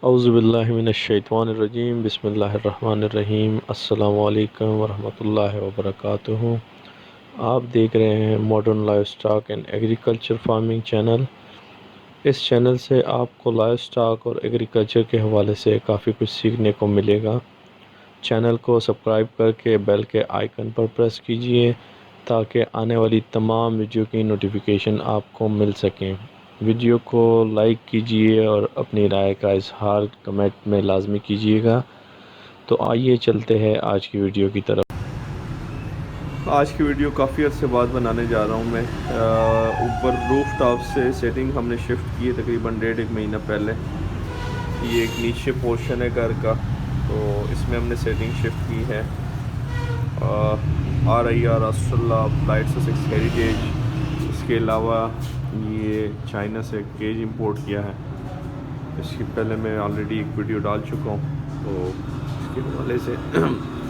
औज़ुबिल्लाहिमिनश्शैतानिर्रजीम बिस्मिल्लाहिर्रहमानिर्रहीम अस्सलामु अलैकुम वरहमतुल्लाहि वबरकातुहू। आप देख रहे हैं modern life stock and agriculture farming channel. इस चैनल से आपको लाइफ स्टॉक और एग्रीकल्चर के हवाले से काफ़ी कुछ सीखने को मिलेगा। चैनल को सब्सक्राइब करके बेल के आइकन पर प्रेस कीजिए ताकि आने वाली तमाम वीडियो की नोटिफिकेशन आपको मिल सकें। वीडियो को लाइक कीजिए और अपनी राय का इजहार कमेंट में लाजमी कीजिएगा। तो आइए चलते हैं आज की वीडियो की तरफ। आज की वीडियो काफ़ी अर्से बाद बनाने जा रहा हूँ मैं। ऊपर रूफ टॉप से सेटिंग हमने शिफ्ट की है तकरीबन 1.5 महीना पहले। ये एक नीचे पोर्शन है घर का, तो इसमें हमने सेटिंग शिफ्ट की है। RIR Australia light Sussex heritage. इसके अलावा ये चाइना से केज इंपोर्ट किया है। इसके पहले मैं ऑलरेडी एक वीडियो डाल चुका हूँ, तो इसके हवाले से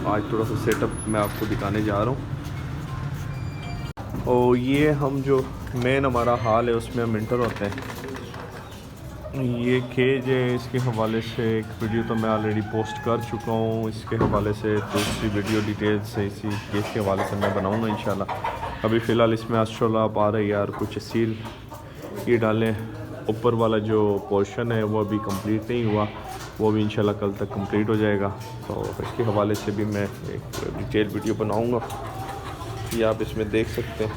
आज थोड़ा सा सेटअप मैं आपको दिखाने जा रहा हूँ। और ये हम जो मेन हमारा हाल है उसमें हम इंटर होते हैं। ये केज है, इसके हवाले से एक वीडियो तो मैं ऑलरेडी पोस्ट कर चुका हूँ। इसके हवाले से दूसरी वीडियो डिटेल से इसी केज के हवाले से मैं बनाऊँगा इंशाल्लाह। अभी फ़िलहाल इसमें ऑस्ट्रेलिया आ रही यार कुछ सील ये डालें। ऊपर वाला जो पोर्शन है वो अभी कंप्लीट नहीं हुआ, वो भी इंशाल्लाह कल तक कंप्लीट हो जाएगा। तो इसके हवाले से भी मैं एक डिटेल वीडियो बनाऊँगा, ये आप इसमें देख सकते हैं।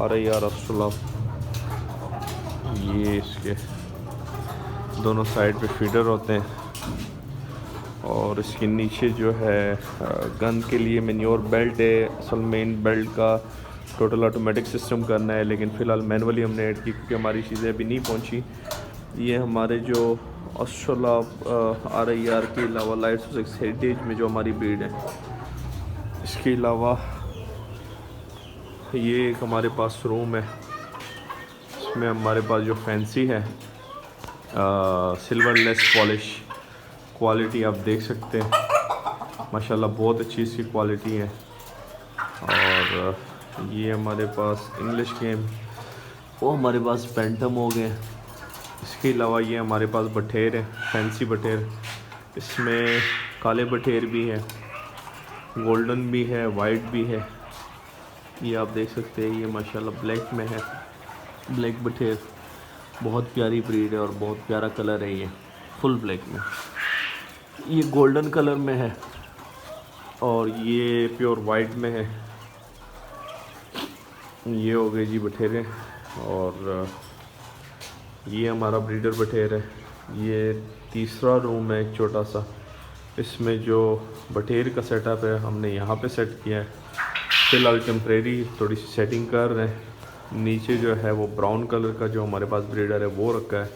RIR ऑस्ट्रेलिया, ये इसके दोनों साइड पे फीडर होते हैं और इसके नीचे जो है गन के लिए मैन्योर बेल्ट है। असल मेन बेल्ट का टोटल ऑटोमेटिक सिस्टम करना है, लेकिन फ़िलहाल मैनुअली हमने ऐड की क्योंकि हमारी चीज़ें अभी नहीं पहुंची। ये हमारे जो ऑस्ट्रेलिया RIR के अलावा लाइट ससेक्स हेरिटेज में जो हमारी ब्रीड है, इसके अलावा ये एक हमारे पास रूम है। इसमें हमारे पास जो फैंसी है सिल्वर लेस पॉलिश क्वालिटी आप देख सकते हैं, माशाल्लाह बहुत अच्छी इसकी क्वालिटी है। और ये हमारे पास इंग्लिश गेम, वो हमारे पास पेंटम हो गए। इसके अलावा ये हमारे पास बटेर है, फैंसी बटेर। इसमें काले बटेर भी है, गोल्डन भी है, वाइट भी है। ये आप देख सकते हैं, ये माशाल्लाह ब्लैक में है। ब्लैक बटेर बहुत प्यारी ब्रीड है और बहुत प्यारा कलर है। ये फुल ब्लैक में, ये गोल्डन कलर में है और ये प्योर वाइट में है। ये हो गए जी बटेरें। और ये हमारा ब्रीडर बटेर है। ये तीसरा रूम है एक छोटा सा। इसमें जो बटेर का सेटअप है हमने यहाँ पे सेट किया है। फ़िलहाल टेम्परेरी थोड़ी सी सेटिंग कर रहे हैं। नीचे जो है वो ब्राउन कलर का जो हमारे पास ब्रीडर है वो रखा है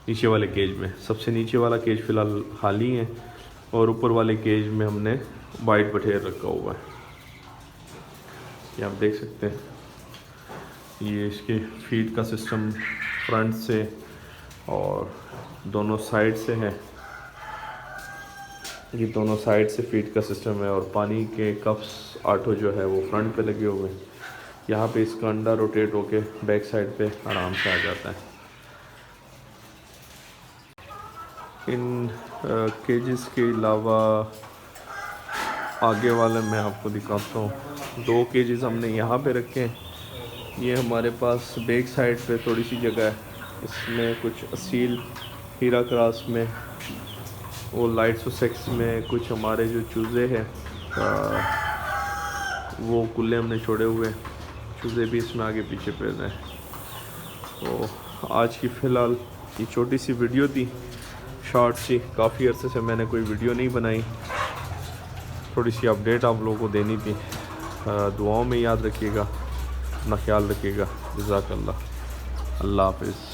नीचे वाले केज में। सबसे नीचे वाला केज फ़िलहाल खाली है और ऊपर वाले केज में हमने वाइट बटेर रखा हुआ है। ये आप देख सकते हैं। ये इसके फीड का सिस्टम फ्रंट से और दोनों साइड से है। ये दोनों साइड से फीड का सिस्टम है और पानी के कप्स 8 जो है वो फ्रंट पे लगे हुए हैं। यहाँ पे इसका अंडा रोटेट होके बैक साइड पे आराम से आ जाता है। इन केजेस के अलावा आगे वाले मैं आपको दिखाता हूँ। 2 केजेस हमने यहाँ पे रखे हैं। ये हमारे पास बैक साइड पे थोड़ी सी जगह है, इसमें कुछ असील हीरा क्रॉस में, वो लाइट ससेक्स में कुछ हमारे जो चूज़े हैं वो कुल्ले हमने छोड़े हुए हैं। चूज़े भी इसमें आगे पीछे पैदा हैं। तो आज की फ़िलहाल ये छोटी सी वीडियो थी, शॉर्ट सी। काफ़ी अरसे से मैंने कोई वीडियो नहीं बनाई, थोड़ी सी अपडेट आप लोगों को देनी थी। दुआओं में याद रखिएगा, अपना ख्याल रखिएगा। जज़ाकल्लाह, अल्लाह हाफ़िज़।